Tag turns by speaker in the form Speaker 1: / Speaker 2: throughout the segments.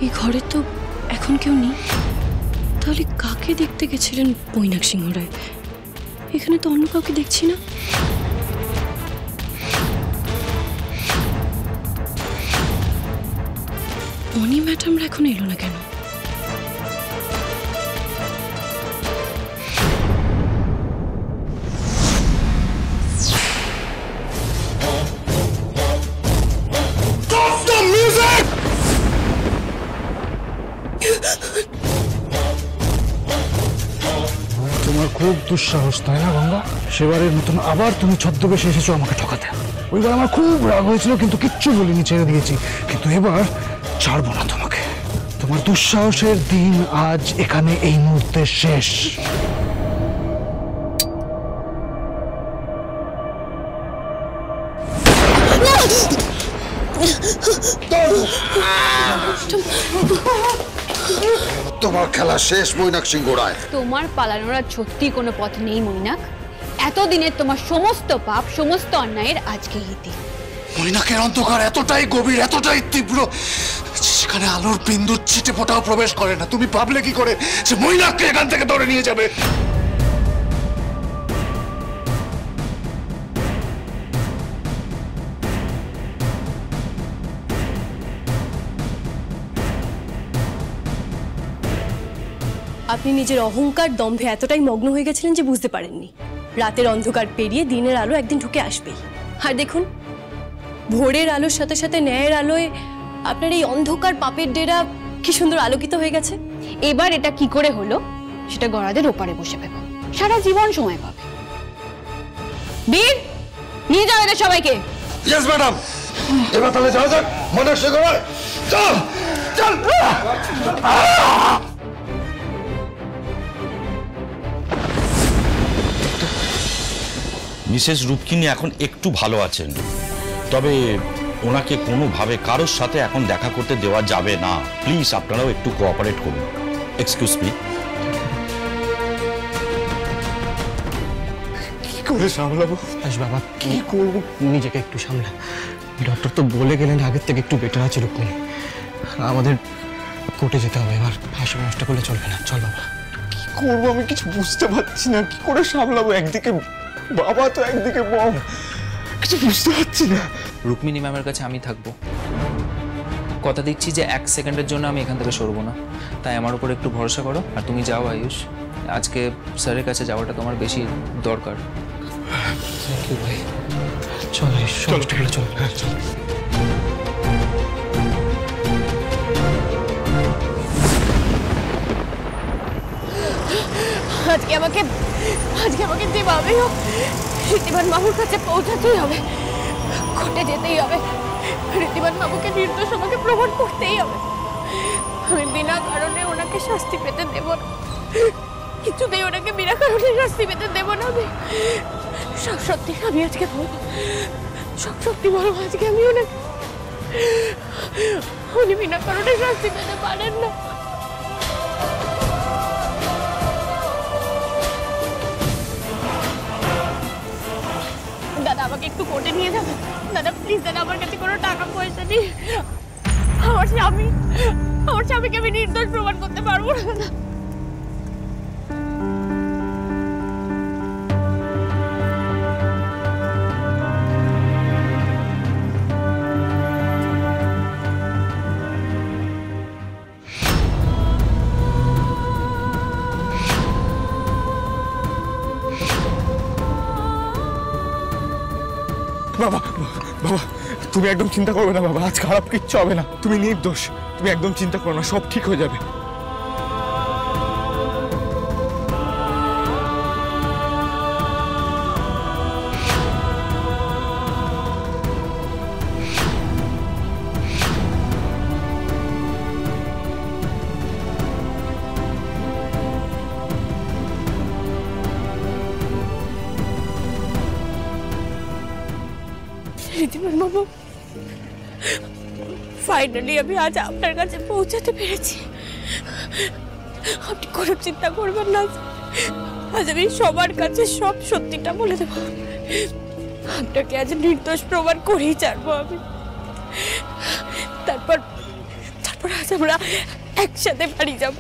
Speaker 1: এই ঘরে তো এখন কেউ নেই, তাহলে কাকে দেখতে গেছিলেন মৈনাক সিংহ রায়? এখানে তো অন্য কাউকে দেখছি না। অনি ম্যাডামরা এখন এলো না কেন?
Speaker 2: তোমার খুব দুঃসাহস, তাই না গঙ্গা? সেবারের মতন আবার তুমি ছদ্মবেশে এসেছো আমাকে ঠকাতে। ওইবার আমার খুব রাগ হয়েছিল, কিন্তু কিচ্ছু বলিনি, ছেড়ে দিয়েছি। কিন্তু এবার ছাড়বো না তোমাকে। তোমার দুঃসাহসের দিন আজ এখানে এই মুহূর্তে শেষ।
Speaker 3: তোমার খেলা শেষ মৈনাক সিংহ রায়।
Speaker 4: তোমার পালানোর আর সত্যি কোনো পথ নেই মৈনাক। এতদিনের তোমার সমস্ত পাপ, সমস্ত অন্যায়ের আজকে ইতি।
Speaker 3: মৈনাকের অন্ধকার এতটাই গভীর, এতটাই তীব্র, সেখানে আলোর বিন্দুর ছিটে ফোটাও প্রবেশ করে না। তুমি ভাবলে কি করে যে মৈনাককে এখান থেকে ধরে নিয়ে যাবে?
Speaker 1: আপনি নিজের অহংকার দম্ভে এতটাই মগ্ন হয়ে গেছিলেন যে বুঝতে পারেননি রাতের অন্ধকার পেরিয়ে দিনের আলো একদিন ঢুকে আসবেই। আর দেখুন, ভোরের আলোর সাথে সাথে ন্যায়ের আলোয় আপনার এই অন্ধকার পাপের ডেরা কি সুন্দর আলোকিত হয়ে গেছে।
Speaker 4: এবার এটা কি করে হলো সেটা গড়াদের ওপারে বসে ভেবো, সারা জীবন সময় পাবে। বীর, নিয়ে যাও এদের সবাইকে।
Speaker 3: Yes madam. এবার তাহলে যাওয়া যাক মৈনাক সিংহ রায়। চল চল।
Speaker 5: মিসেস রূপকিনী এখন একটু ভালো আছেন, তবে ওনাকে কোনোভাবে কারোর সাথে এখন দেখা করতে দেওয়া যাবে না। প্লিজ আপনারাও একটু কোঅপারেট করুন। Excuse me.
Speaker 2: কি করে সামলাবো? বাবা কি করবো, নিজেকে একটু সামলা। ডক্টর তো বলে গেলেন আগের থেকে একটু বেটার আছে রূপমিনী। আমাদের কোর্টে যেতে হবে, এবার হাসি নষ্ট করলে চলবে না। চল বাবা। কি করবো আমি কিছু বুঝতে পারছি না, কি করে সামলাবো? একদিকে বাবা তো একদিকে বম, কিছু বুঝতে পারছি না।
Speaker 6: রুক্মিণী ম্যামের কাছে আমি থাকবো, কথা দিচ্ছি যে 1 সেকেন্ডের জন্য আমি এখান থেকে সরবো না। তাই আমার উপর একটু ভরসা করো। আর তুমি যাও আয়ুষ, আজকে স্যারের কাছে যাওয়াটা তোমার বেশি দরকার।
Speaker 2: থ্যাংক ইউ ভাই। চল আয়ুষ, চল চল। হ্যাঁ চল।
Speaker 1: আজকে আমাকে যেভাবেই হোক ঋদ্ধিমান বাবুর কাছে পৌঁছাতেই হবে, কোর্টে যেতেই হবে। ঋদ্ধিমান বাবুকে নির্দোষ আমাকে প্রমাণ করতেই হবে। আমি বিনা কারণে ওনাকে শাস্তি পেতে দেব না, কিছুতেই ওনাকে বিনা কারণে শাস্তি পেতে দেব না। আমি সব সত্যি আমি আজকে বলবো, সব সত্যি বলবো আজকে আমি ওনাকে। উনি বিনা কারণে শাস্তি পেতে পারেন না। দাদা আমাকে একটু কোর্টে নিয়ে যাবে দাদা, প্লিজ দাদা। আমার কাছে কোনো টাকা পয়সা নেই, আমার স্বামীকে আমি নির্দোষ প্রমাণ করতে পারবো না দাদা।
Speaker 2: বাবা বাবা তুমি একদম চিন্তা করবে না বাবা, আজ খারাপ কিচ্ছু হবে না। তুমি নির্দোষ, তুমি একদম চিন্তা করো না, সব ঠিক হয়ে যাবে।
Speaker 1: ঋদ্ধিমান বাবু, ফাইনালি আমি আজ আপনার কাছে পৌঁছাতে পেরেছি। আপনি কোনো চিন্তা করবেন না, আজ আমি সবার কাছে সব সত্যিটা বলে দেব। আপনাকে আজ নির্দোষ প্রমাণ করেই ছাড়বো আমি। তারপর আজ আমরা একসাথে বাড়ি যাব।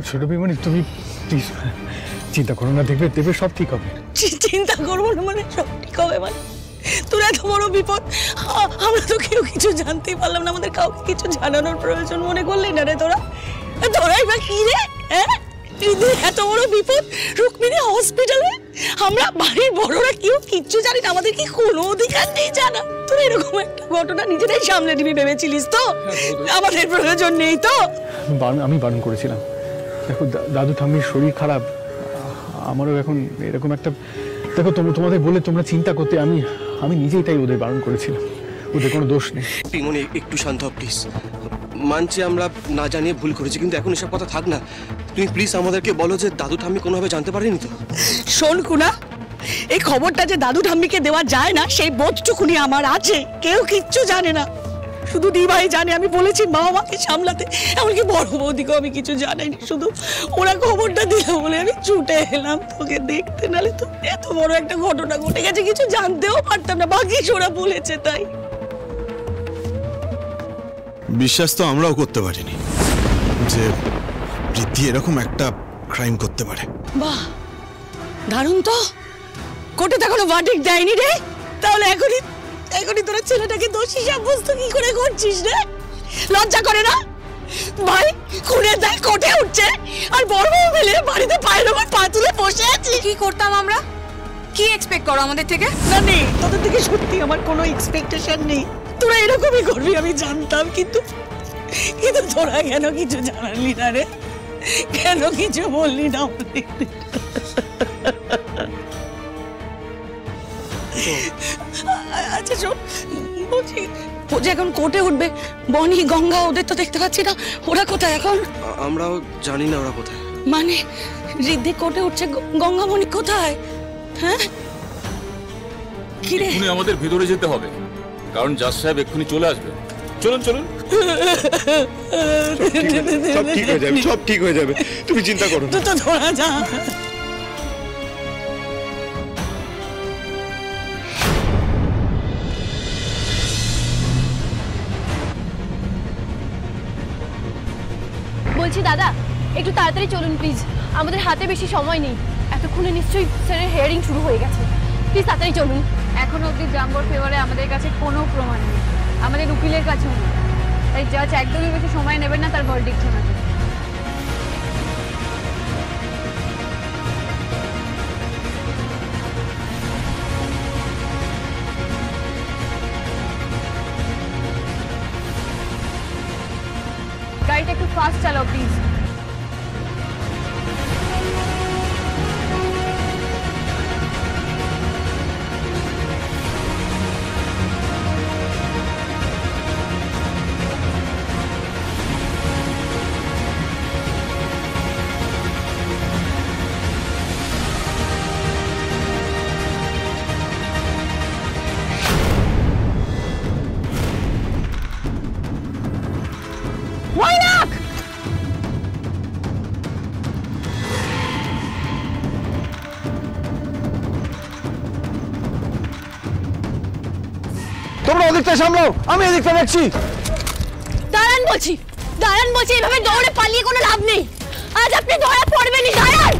Speaker 3: ছোট বিমানি, তুমি প্লিজ চিন্তা করো না, দেখবে দেখবে সব ঠিক হবে।
Speaker 7: চিন্তা করবো না মানে সব ঠিক হবে মানে? তোর এত বড় বিপদ, আমরা তো কেউ কিছু জানতেই পারলাম না, আমাদের কাউকে কিছু জানানোর প্রয়োজন মনে করলি না রে তোরা? তোরাই বা কি রে? এত বড় বিপদ, রুক্মিণী হসপিটালে, আমরা বাড়ির বড়রা কেউ কিচ্ছু জানি না, আমাদের কি কোনো অধিকার নেই জানা? তোর এরকম একটা ঘটনা নিজেরাই সামলে নিবি ভেবেছিলিস তো? আমাদের প্রয়োজন নেই তো?
Speaker 3: আমি বারণ করেছিলাম। দেখো দাদু ঠাম্মির শরীর খারাপ, আমারও এখন এরকম একটা, দেখো তোমাদের বলে তোমরা চিন্তা করতে, আমি নিজেই তাই ওদের বারণ করেছিলাম, ওদের কোনো দোষ নেই।
Speaker 2: পিমনি একটু শান্ত হও প্লিজ। মানছি আমরা না জানিয়ে ভুল করেছি, কিন্তু এখন এসব কথা থাক না। তুমি প্লিজ আমাদেরকে বলো যে দাদু ঠাম্মি কোনোভাবে জানতে পারেনি তো?
Speaker 7: শোন কুনা, এই খবরটা যে দাদু ঠাম্মিকে দেওয়া যায় না সেই বোধটুকুনি আমার আছে। কেউ কিচ্ছু জানে না, শুধু দিভাই জানে। আমি বলেছি বাবা মাকে সামলাতে, এমনকি বড় বৌদিকেও আমি কিছু জানাইনি, শুধু ওরা খবরটা দিল বলে আমি ছুটে এলাম তোকে দেখতে, নালে তো এত বড় একটা ঘটনা ঘটে গেছে কিছু জানতেও পারতাম না, বাকি ওরা বলেছে তাই।
Speaker 8: বিশ্বাস তো আমরাও করতে পারিনি যে রিদ্ধি এরকম একটা ক্রাইম করতে পারে।
Speaker 7: বাহ, দারুণ তো। কোর্টে তো কোনো ভার্ডিক্ট দেয়নি রে, তাহলে এখনই তোরা ছেলেটাকে দোষী সাব্যস্ত কি করে করছিস রে? লজ্জা করে না ভাই? খুনের দায় কোর্টে উঠছে আর বড় বউ মিলে বাড়িতে পায়ের ওপর পা তুলে বসে আছি।
Speaker 4: কি করতাম আমরা? কি এক্সপেক্ট করো আমাদের থেকে?
Speaker 7: না নেই, তোদের থেকে সত্যি আমার কোনো এক্সপেকটেশন নেই। তোরা এরকমই করবি আমি জানতাম, কিন্তু তোরা কেন কিছু জানালি না রে? কেন কিছু বললি না আমাদের? আচ্ছা শোন, বলছি ও যে এখন কোর্টে উঠবে, বনি গঙ্গা ওদের তো দেখতে পাচ্ছি না, ওরা কোথায় এখন?
Speaker 2: আমরাও জানি না ওরা কোথায়।
Speaker 7: মানে রিদ্ধি কোর্টে উঠছে, গঙ্গামণি কোথায়? হ্যাঁ কিরে?
Speaker 9: এক্ষুনি আমাদের ভেতরে যেতে হবে, কারণ জাজ সাহেব এক্ষুনি চলে আসবে। চলুন চলুন।
Speaker 8: সব ঠিক হয়ে যাবে, সব ঠিক হয়ে যাবে, তুমি চিন্তা করো না।
Speaker 7: তো ধরা যা।
Speaker 1: বলছি দাদা, একটু তাড়াতাড়ি চলুন প্লিজ, আমাদের হাতে বেশি সময় নেই। এতক্ষণে নিশ্চয়ই স্যারের হিয়ারিং শুরু হয়ে গেছে, প্লিজ তাড়াতাড়ি চলুন।
Speaker 4: এখন অবধি জাম্বোর ফেভারে আমাদের কাছে কোনো প্রমাণ নেই, আমাদের উকিলের কাছেও নেই, তাই জাজ একদমই বেশি সময় নেবেন না তার ভার্ডিক্ট শোনাতে। গাড়িটা একটু ফাস্ট চালাও প্লিজ।
Speaker 2: তোমরা ওদিকটা সামলাও, আমি এদিকটা দেখছি।
Speaker 1: দাঁড়ান বলছি, এভাবে দৌড়ে পালিয়ে কোনো লাভ নেই, আজ আপনি ধরা পড়বেনই। দাঁড়ান।